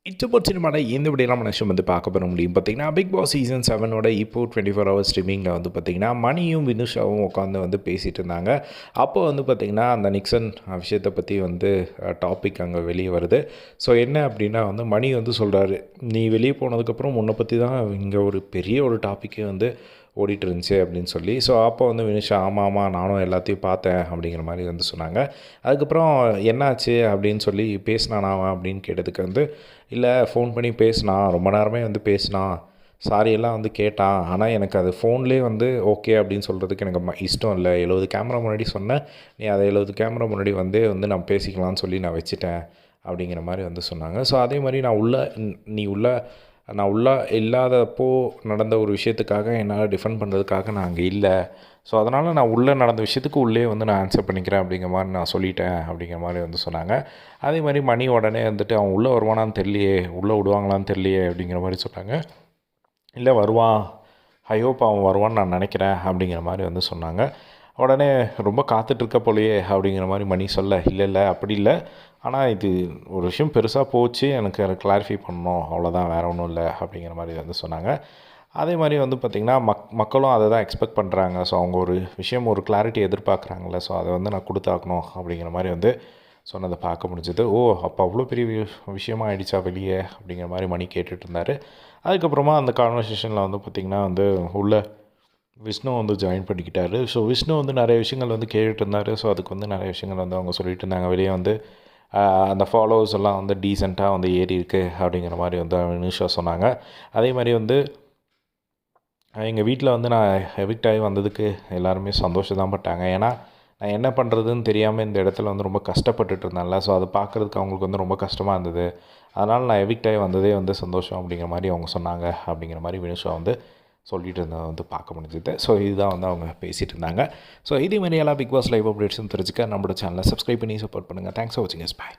இச்சபோட் சினிமாவில் இந்த வீடியோ நம்ம நிமிஷம் வந்து பார்க்க போகிற முடியும் பார்த்தீங்கன்னா பிக் பாஸ் சீசன் 7 இப்போ 24 ஹவர்ஸ் ஸ்ட்ரீமிங்கில் வந்து பார்த்திங்கன்னா மணியும் வினுஷாவும் உட்காந்து வந்து பேசிகிட்டு இருந்தாங்க. அப்போ வந்து பார்த்திங்கன்னா அந்த நிக்சன் விஷயத்தை பற்றி வந்து டாபிக் அங்கே வெளியே வருது. ஸோ என்ன அப்படின்னா வந்து மணி வந்து சொல்கிறாரு, நீ வெளியே போனதுக்கப்புறம் உன்னை பற்றி தான் இங்கே ஒரு பெரிய ஒரு டாப்பிக்கே வந்து ஓடிட்டு இருந்துச்சு அப்படின்னு சொல்லி. ஸோ அப்போ வந்து வினுஷா ஆமாம் நானும் எல்லாத்தையும் பார்த்தேன் அப்படிங்கிற மாதிரி வந்து சொன்னாங்க. அதுக்கப்புறம் என்னாச்சு அப்படின்னு சொல்லி பேசினானா அப்படின்னு கேட்டதுக்கு வந்து, இல்லை ஃபோன் பண்ணி பேசினான், ரொம்ப நேரமே வந்து பேசினான், சாரியெல்லாம் வந்து கேட்டான். ஆனால் எனக்கு அது ஃபோன்லேயே வந்து ஓகே அப்படின்னு சொல்கிறதுக்கு எனக்கு இஷ்டம் இல்லை. 70 கேமரா முன்னாடி சொன்னேன், நீ அதை 70 கேமரா முன்னாடி வந்து நான் பேசிக்கலாம்னு சொல்லி நான் வச்சுட்டேன் அப்படிங்கிற மாதிரி வந்து சொன்னாங்க. ஸோ அதே மாதிரி நான் உள்ளே இல்லாதப்போ நடந்த ஒரு விஷயத்துக்காக என்னால் டிஃபெண்ட் பண்ணுறதுக்காக நான் அங்கே இல்லை. ஸோ அதனால் நான் உள்ளே நடந்த விஷயத்துக்கு உள்ளே வந்து நான் ஆன்சர் பண்ணிக்கிறேன் அப்படிங்கிற மாதிரி நான் சொல்லிட்டேன் அப்படிங்கிற மாதிரி வந்து சொன்னாங்க. அதே மாதிரி மணி உடனே வந்துட்டு அவன் உள்ளே வருவானான்னு தெரியலையே, உள்ளே விடுவாங்களான்னு தெரியலையே அப்படிங்கிற மாதிரி சொன்னாங்க. இல்லை வருவான், ஐ ஹோப் அவன் வருவான்னு நான் நினைக்கிறேன் அப்படிங்கிற மாதிரி வந்து சொன்னாங்க. உடனே ரொம்ப காத்துட்ருக்க போலையே அப்படிங்கிற மாதிரி மணி சொல்ல, இல்லை அப்படி இல்லை, ஆனால் இது ஒரு விஷயம் பெருசாக போச்சு, எனக்கு அதை கிளாரிஃபை பண்ணணும், அவ்வளோதான், வேறு ஒன்றும் இல்லை அப்படிங்கிற மாதிரி வந்து சொன்னாங்க. அதே மாதிரி வந்து பார்த்திங்கன்னா மக்களும் அதை தான் எக்ஸ்பெக்ட் பண்ணுறாங்க. ஸோ அவங்க ஒரு விஷயம் ஒரு கிளாரிட்டி எதிர்பார்க்குறாங்களே, ஸோ அதை வந்து நான் கொடுத்தாக்கணும் அப்படிங்கிற மாதிரி வந்து சொன்னதை பார்க்க முடிஞ்சது. ஓ, அப்போ அவ்வளோ பெரிய விஷயமாக ஆயிடுச்சா வெளியே அப்படிங்கிற மாதிரி மணி கேட்டுட்டு இருந்தார். அதுக்கப்புறமா அந்த கான்வர்சேஷனில் வந்து பார்த்திங்கன்னா வந்து உள்ள விஷ்ணு வந்து ஜாயின் பண்ணிக்கிட்டார். ஸோ விஷ்ணு வந்து நிறைய விஷயங்கள் வந்து கேட்டுட்டு இருந்தார். ஸோ அதுக்கு வந்து நிறைய விஷயங்கள் வந்து அவங்க சொல்லிட்டு இருந்தாங்க. வெளியே வந்து அந்த ஃபாலோவர்ஸ் எல்லாம் வந்து டீசெண்டாக வந்து ஏறி இருக்குது அப்படிங்கிற மாதிரி வந்து நியூஷா சொன்னாங்க. அதே மாதிரி வந்து எங்கள் வீட்டில் வந்து நான் எவிக்ட் ஆகி வந்ததுக்கு எல்லாருமே சந்தோஷம் தான் பட்டாங்க. ஏன்னா நான் என்ன பண்ணுறதுன்னு தெரியாமல் இந்த இடத்துல வந்து ரொம்ப கஷ்டப்பட்டுட்டு இருந்தேன்ல. ஸோ அதை பார்க்குறதுக்கு அவங்களுக்கு வந்து ரொம்ப கஷ்டமாக இருந்தது. அதனால் நான் எவிக்ட் ஆகி வந்ததே வந்து சந்தோஷம் அப்படிங்கிற மாதிரி அவங்க சொன்னாங்க அப்படிங்கிற மாதிரி வினுஷா வந்து சொல்லிட்டு இருந்ததை வந்து பார்க்க முடிஞ்சுது. ஸோ இதுதான் வந்து அவங்க பேசிகிட்டு இருந்தாங்க. ஸோ இதே மாதிரி எல்லாம் பிக் பாஸ் லைவ் அப்டேட்ஸும் தெரிஞ்சுக்க நம்மளோட சேனலை சப்ஸ்கிரைப் பண்ணி சப்போர்ட் பண்ணுங்கள். தேங்க்ஸ் ஃபார் வாட்சிங். எஸ், பாய்.